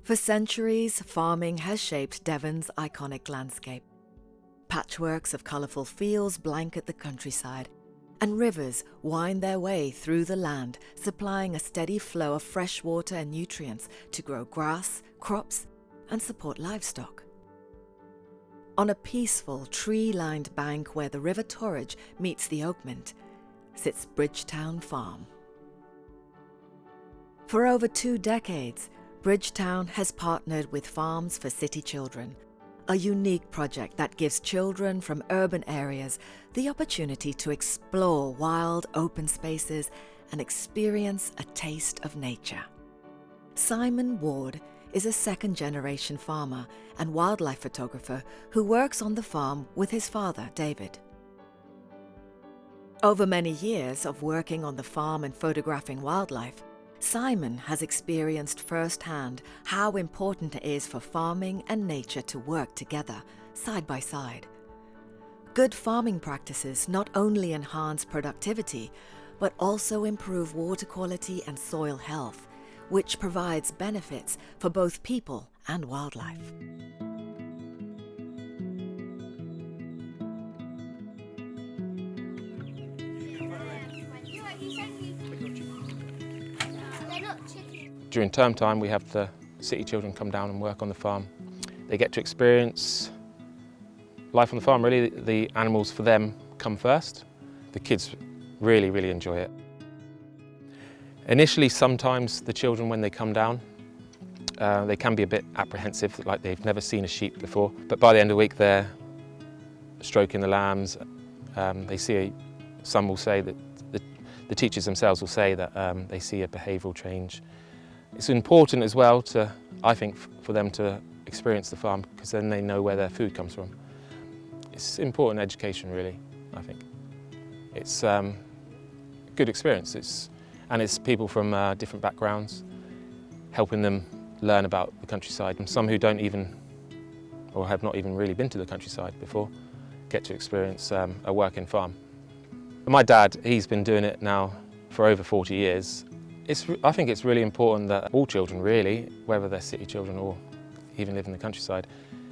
For centuries, farming has shaped Devon's iconic landscape. Patchworks of colourful fields blanket the countryside, and rivers wind their way through the land, supplying a steady flow of fresh water and nutrients to grow grass, crops, and support livestock. On a peaceful, tree-lined bank where the River Torridge meets the Oakmont, sits Bridgetown Farm. For over 2 decades, Bridgetown has partnered with Farms for City Children, a unique project that gives children from urban areas the opportunity to explore wild, open spaces and experience a taste of nature. Simon Ward is a second-generation farmer and wildlife photographer who works on the farm with his father, David. Over many years of working on the farm and photographing wildlife, Simon has experienced firsthand how important it is for farming and nature to work together, side by side. Good farming practices not only enhance productivity, but also improve water quality and soil health, which provides benefits for both people and wildlife. During term time, we have the city children come down and work on the farm. They get to experience life on the farm. Really, the animals for them come first. The kids really, really enjoy it. Initially, sometimes the children, when they come down, they can be a bit apprehensive, like they've never seen a sheep before. But by the end of the week, they're stroking the lambs. Some will say that the teachers themselves will say that they see a behavioural change. It's important as well I think, for them to experience the farm, because then they know where their food comes from. It's important education, really, I think. It's a good experience. It's people from different backgrounds, helping them learn about the countryside. And some who don't even, or have not even really been to the countryside before, get to experience a working farm. My dad, he's been doing it now for over 40 years. I think it's really important that all children, really, whether they're city children or even live in the countryside,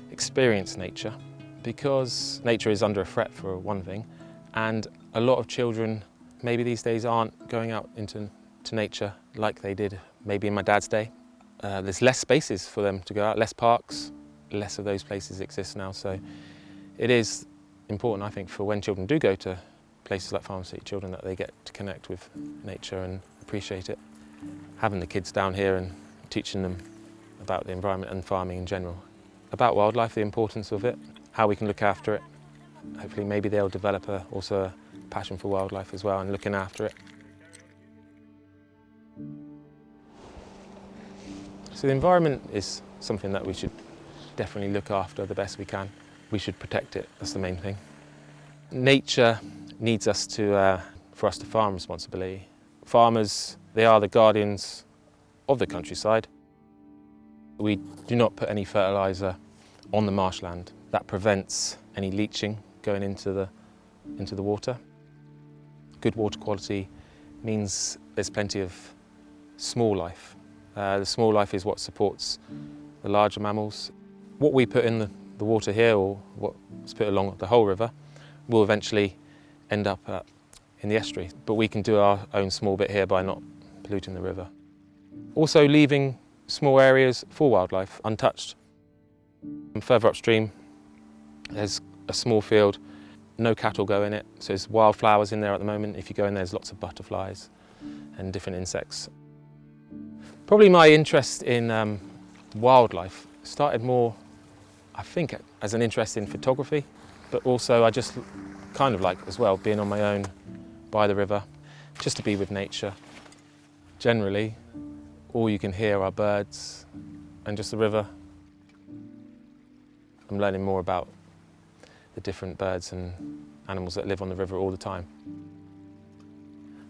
experience nature, because nature is under a threat, for one thing, and a lot of children maybe these days aren't going out into nature like they did maybe in my dad's day. There's less spaces for them to go out, less parks, less of those places exist now, so it is important, I think, for when children do go to places like Farm City Children, that they get to connect with nature and appreciate it. Having the kids down here and teaching them about the environment and farming in general, about wildlife, the importance of it, how we can look after it. Hopefully maybe they'll develop also a passion for wildlife as well and looking after it. So the environment is something that we should definitely look after the best we can. We should protect it, that's the main thing. Nature needs us for us to farm responsibly. Farmers, they are the guardians of the countryside. We do not put any fertiliser on the marshland. That prevents any leaching going into the water. Good water quality means there's plenty of small life. The small life is what supports the larger mammals. What we put in the water here, or what's put along the whole river, will eventually end up in the estuary. But we can do our own small bit here by not polluting the river. Also leaving small areas for wildlife untouched. And further upstream, there's a small field, no cattle go in it, so there's wildflowers in there at the moment. If you go in, there's lots of butterflies and different insects. Probably my interest in wildlife started more, I think, as an interest in photography, but also I just kind of like as well being on my own by the river, just to be with nature. Generally, all you can hear are birds and just the river. I'm learning more about the different birds and animals that live on the river all the time.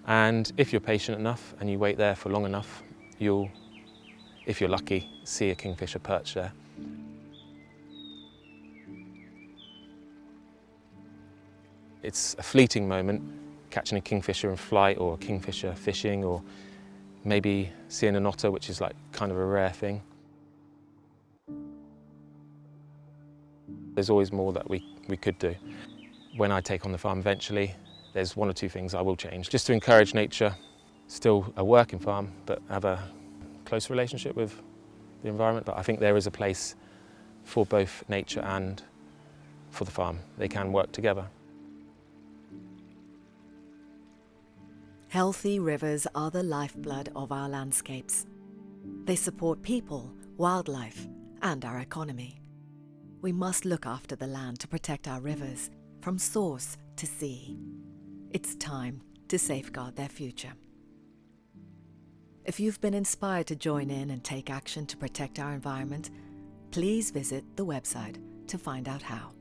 And if you're patient enough and you wait there for long enough, you'll, if you're lucky, see a kingfisher perch there. It's a fleeting moment, catching a kingfisher in flight, or a kingfisher fishing, or maybe seeing an otter, which is like kind of a rare thing. There's always more that we could do. When I take on the farm eventually, there's one or two things I will change, just to encourage nature, still a working farm, but have a close relationship with the environment. But I think there is a place for both nature and for the farm. They can work together. Healthy rivers are the lifeblood of our landscapes. They support people, wildlife, and our economy. We must look after the land to protect our rivers, from source to sea. It's time to safeguard their future. If you've been inspired to join in and take action to protect our environment, please visit the website to find out how.